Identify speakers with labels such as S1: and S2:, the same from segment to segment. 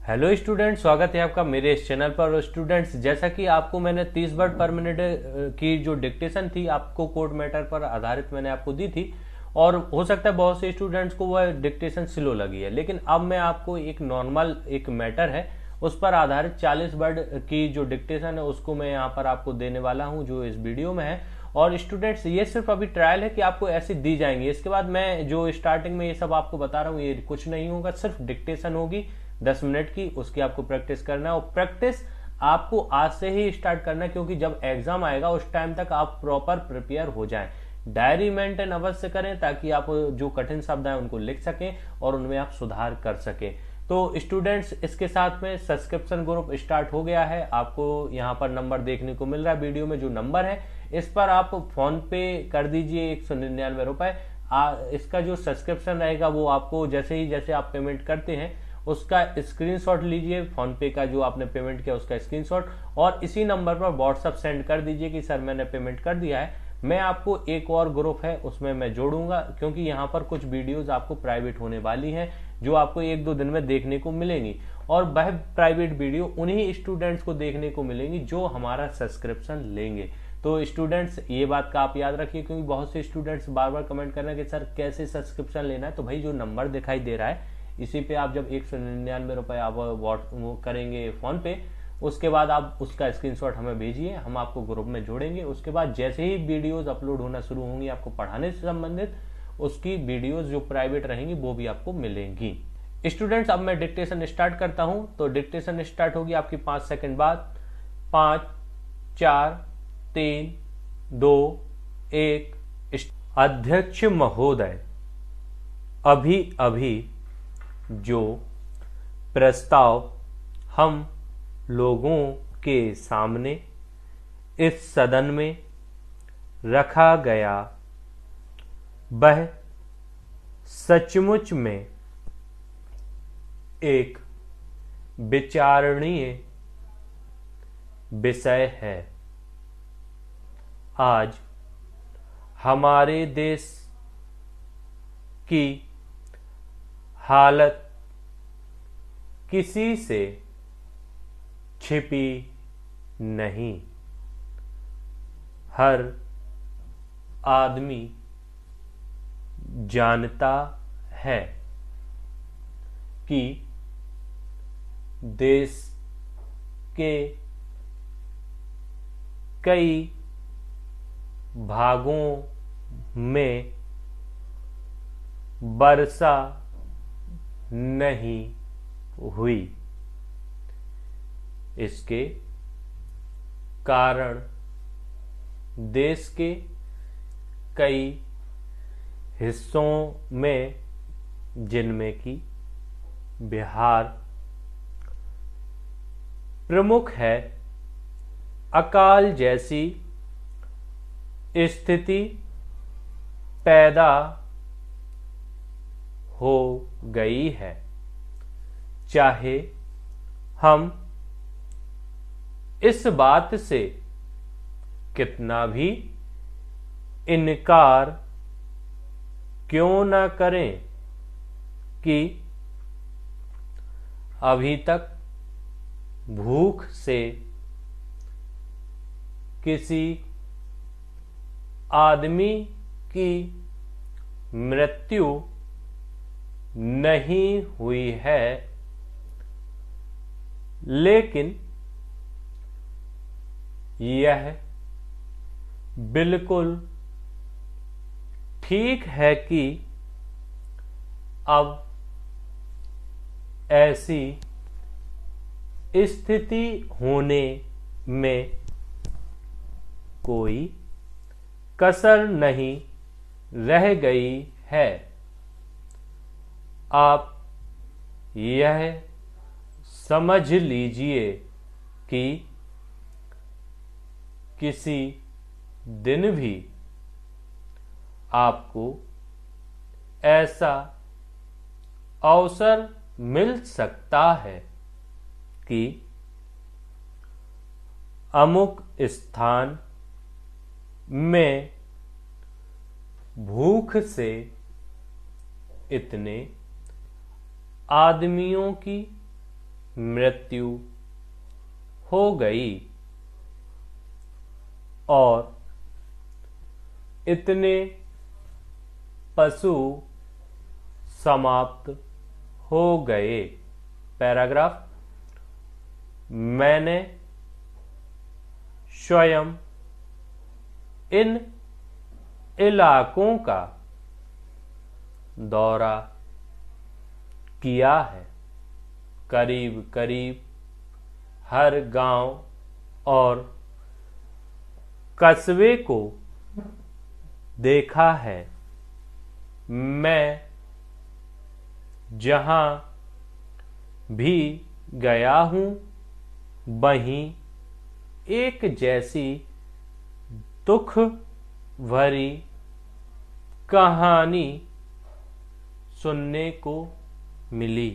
S1: Hello student, स्वागत है आपका मेरे इस चैनल पर। और स्टूडेंट्स, जैसा कि आपको मैंने 30 वर्ड पर मिनट की जो डिक्टेशन थी आपको कोड मैटर पर आधारित मैंने आपको दी थी, और हो सकता है बहुत से स्टूडेंट्स को वह डिक्टेशन स्लो लगी है, लेकिन अब मैं आपको एक नॉर्मल एक मैटर है उस पर आधारित 40 वर्ड की जो डिक्टेशन है उसको मैं यहाँ पर आपको देने वाला हूँ जो इस वीडियो में है। और स्टूडेंट्स, ये सिर्फ अभी ट्रायल है कि आपको ऐसी दी जाएंगी। इसके बाद मैं जो स्टार्टिंग में ये सब आपको बता रहा हूँ ये कुछ नहीं होगा, सिर्फ डिक्टेशन होगी 10 मिनट की, उसकी आपको प्रैक्टिस करना है। और प्रैक्टिस आपको आज से ही स्टार्ट करना है, क्योंकि जब एग्जाम आएगा उस टाइम तक आप प्रॉपर प्रिपेयर हो जाएं। डायरी मेंटेन अवश्य करें ताकि आप जो कठिन शब्द हैं उनको लिख सकें और उनमें आप सुधार कर सकें। तो स्टूडेंट्स, इसके साथ में सब्सक्रिप्शन ग्रुप स्टार्ट हो गया है। आपको यहाँ पर नंबर देखने को मिल रहा है, वीडियो में जो नंबर है इस पर आप फोन पे कर दीजिए 199 रुपए। इसका जो सब्सक्रिप्शन रहेगा वो आपको जैसे आप पेमेंट करते हैं उसका स्क्रीनशॉट लीजिए, फोन पे का जो आपने पेमेंट किया उसका स्क्रीनशॉट, और इसी नंबर पर व्हाट्सएप सेंड कर दीजिए कि सर मैंने पेमेंट कर दिया है। मैं आपको एक और ग्रुप है उसमें मैं जोड़ूंगा, क्योंकि यहाँ पर कुछ वीडियोस आपको प्राइवेट होने वाली हैं जो आपको 1-2 दिन में देखने को मिलेंगी, और वह प्राइवेट वीडियो उन्हीं स्टूडेंट्स को देखने को मिलेंगी जो हमारा सब्सक्रिप्शन लेंगे। तो स्टूडेंट्स, ये बात का आप याद रखिए, क्योंकि बहुत से स्टूडेंट्स बार बार कमेंट कर रहे हैं कि सर कैसे सब्सक्रिप्शन लेना है। तो भाई जो नंबर दिखाई दे रहा है इसी पे आप जब 199 रुपए आप वो करेंगे फोन पे, उसके बाद आप उसका स्क्रीनशॉट हमें भेजिए, हम आपको ग्रुप में जोड़ेंगे। उसके बाद जैसे ही वीडियोस अपलोड होना शुरू होंगी आपको पढ़ाने से संबंधित, उसकी वीडियोस जो प्राइवेट रहेंगी वो भी आपको मिलेंगी। स्टूडेंट्स, अब मैं डिक्टेशन स्टार्ट करता हूं। तो डिक्टेशन स्टार्ट होगी आपकी 5 सेकंड बाद। 5 4 3 2 1। अध्यक्ष महोदय, अभी अभी जो प्रस्ताव हम लोगों के सामने इस सदन में रखा गया वह सचमुच में एक विचारणीय विषय है। आज हमारे देश की हालत किसी से छिपी नहीं। हर आदमी जानता है कि देश के कई भागों में वर्षा नहीं हुई। इसके कारण देश के कई हिस्सों में, जिनमें कि बिहार प्रमुख है, अकाल जैसी स्थिति पैदा हो गई है। चाहे हम इस बात से कितना भी इनकार क्यों न करें कि अभी तक भूख से किसी आदमी की मृत्यु नहीं हुई है, लेकिन यह बिल्कुल ठीक है कि अब ऐसी स्थिति होने में कोई कसर नहीं रह गई है। आप यह समझ लीजिए कि किसी दिन भी आपको ऐसा अवसर मिल सकता है कि अमुक स्थान में भूख से इतने आदमियों की मृत्यु हो गई और इतने पशु समाप्त हो गए। पैराग्राफ, मैंने स्वयं इन इलाकों का दौरा किया है। करीब करीब हर गांव और कस्बे को देखा है। मैं जहां भी गया हूं वहीं एक जैसी दुख भरी कहानी सुनने को मिली।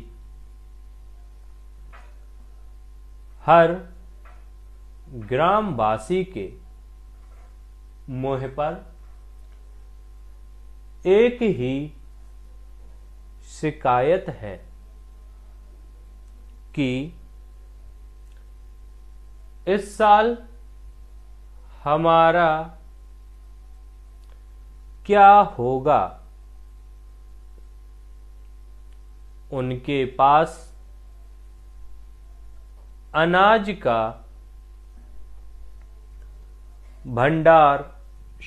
S1: हर ग्रामवासी के मुंह पर एक ही शिकायत है कि इस साल हमारा क्या होगा। उनके पास अनाज का भंडार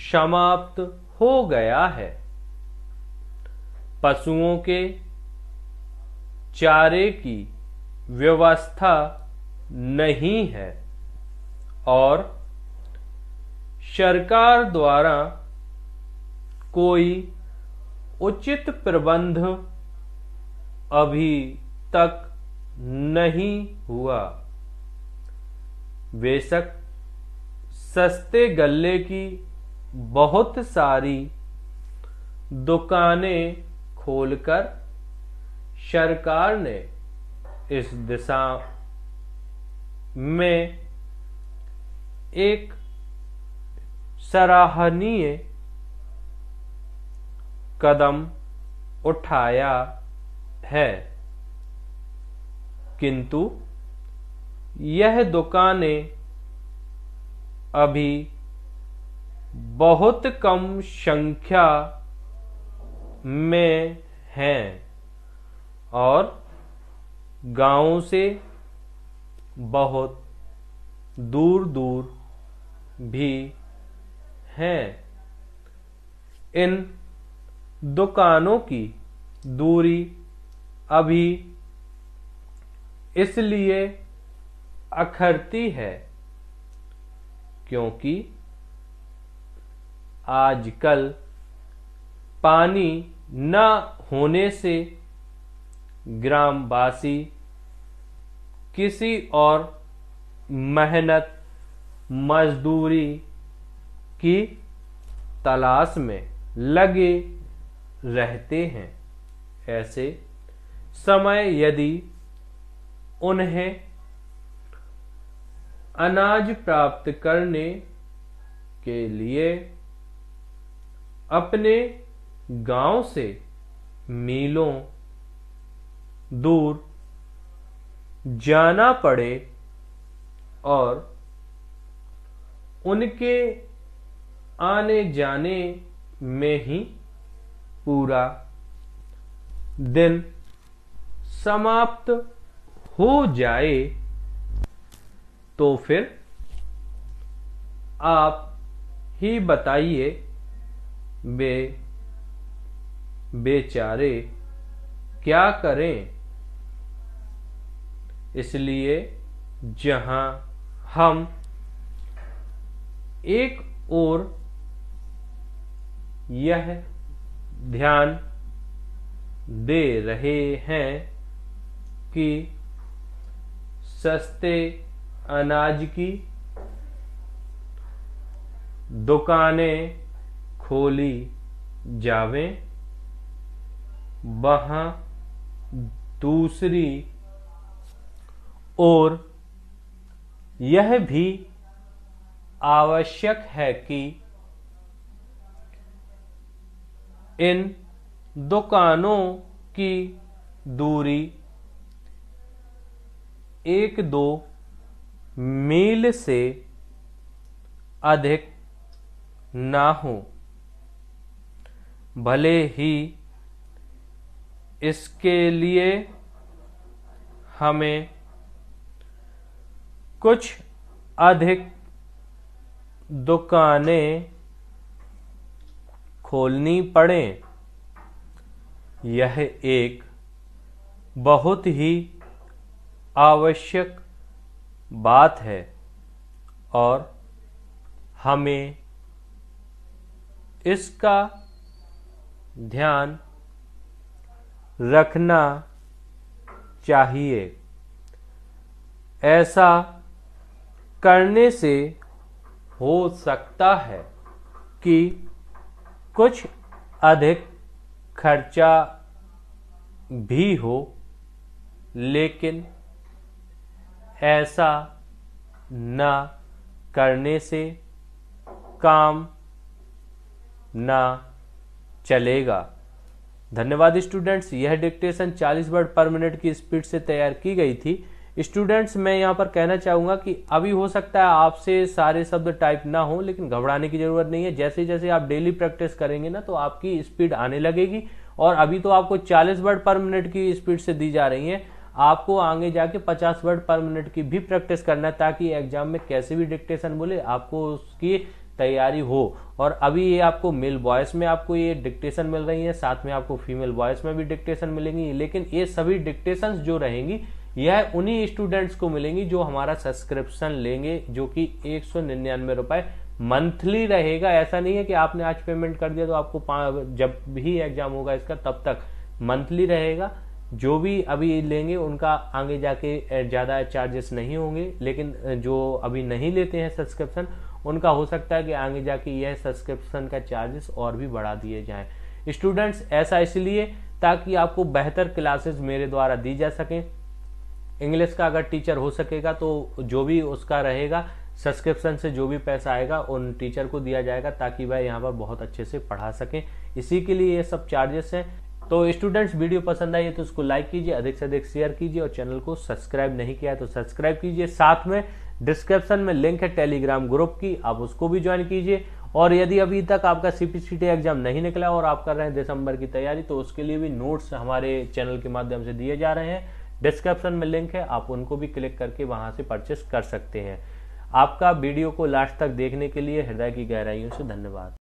S1: समाप्त हो गया है। पशुओं के चारे की व्यवस्था नहीं है और सरकार द्वारा कोई उचित प्रबंध अभी तक नहीं हुआ। बेशक सस्ते गल्ले की बहुत सारी दुकानें खोलकर सरकार ने इस दिशा में एक सराहनीय कदम उठाया है, किंतु यह दुकानें अभी बहुत कम संख्या में हैं और गांवों से बहुत दूर दूर भी हैं। इन दुकानों की दूरी अभी इसलिए अखरती है क्योंकि आजकल पानी न होने से ग्रामवासी किसी और मेहनत मजदूरी की तलाश में लगे रहते हैं। ऐसे समय यदि उन्हें अनाज प्राप्त करने के लिए अपने गांव से मीलों दूर जाना पड़े और उनके आने जाने में ही पूरा दिन समाप्त हो जाए तो फिर आप ही बताइए बेचारे क्या करें। इसलिए जहां हम एक ओर यह ध्यान दे रहे हैं कि सस्ते अनाज की दुकानें खोली जावें, वहां दूसरी ओर यह भी आवश्यक है कि इन दुकानों की दूरी 1-2 मील से अधिक ना हो। भले ही इसके लिए हमें कुछ अधिक दुकानें खोलनी पड़े। यह एक बहुत ही आवश्यक बात है और हमें इसका ध्यान रखना चाहिए। ऐसा करने से हो सकता है कि कुछ अधिक खर्चा भी हो, लेकिन ऐसा ना करने से काम ना चलेगा। धन्यवाद स्टूडेंट्स। यह डिक्टेशन 40 वर्ड पर मिनट की स्पीड से तैयार की गई थी। स्टूडेंट्स, मैं यहाँ पर कहना चाहूंगा कि अभी हो सकता है आपसे सारे शब्द टाइप ना हो, लेकिन घबराने की जरूरत नहीं है। जैसे जैसे आप डेली प्रैक्टिस करेंगे ना, तो आपकी स्पीड आने लगेगी। और अभी तो आपको 40 वर्ड पर मिनट की स्पीड से दी जा रही है, आपको आगे जाके 50 वर्ड पर मिनट की भी प्रैक्टिस करना है, ताकि एग्जाम में कैसे भी डिक्टेशन बोले आपको उसकी तैयारी हो। और अभी ये आपको मेल वॉइस में आपको ये डिक्टेशन मिल रही है, साथ में आपको फीमेल वॉइस में भी डिक्टेशन मिलेंगी। लेकिन ये सभी डिक्टेशंस जो रहेंगी, यह उन्हीं स्टूडेंट्स को मिलेंगी जो हमारा सब्सक्रिप्शन लेंगे, जो कि 199 रुपए मंथली रहेगा। ऐसा नहीं है कि आपने आज पेमेंट कर दिया तो आपको जब भी एग्जाम होगा इसका तब तक मंथली रहेगा। जो भी अभी लेंगे उनका आगे जाके ज्यादा चार्जेस नहीं होंगे, लेकिन जो अभी नहीं लेते हैं सब्सक्रिप्शन, उनका हो सकता है कि आगे जाके यह सब्सक्रिप्शन का चार्जेस और भी बढ़ा दिए जाएं। स्टूडेंट्स, ऐसा इसलिए ताकि आपको बेहतर क्लासेस मेरे द्वारा दी जा सकें। इंग्लिश का अगर टीचर हो सकेगा तो जो भी उसका रहेगा सब्सक्रिप्शन से जो भी पैसा आएगा उन टीचर को दिया जाएगा, ताकि वह यहाँ पर बहुत अच्छे से पढ़ा सकें। इसी के लिए ये सब चार्जेस हैं। तो स्टूडेंट्स, वीडियो पसंद आई है तो उसको लाइक कीजिए, अधिक से अधिक शेयर कीजिए, और चैनल को सब्सक्राइब नहीं किया है तो सब्सक्राइब कीजिए। साथ में डिस्क्रिप्शन में लिंक है टेलीग्राम ग्रुप की, आप उसको भी ज्वाइन कीजिए। और यदि अभी तक आपका सीपीसीटी एग्जाम नहीं निकला और आप कर रहे हैं दिसंबर की तैयारी, तो उसके लिए भी नोट्स हमारे चैनल के माध्यम से दिए जा रहे हैं। डिस्क्रिप्शन में लिंक है, आप उनको भी क्लिक करके वहां से परचेस कर सकते हैं। आपका वीडियो को लास्ट तक देखने के लिए हृदय की गहराइयों से धन्यवाद।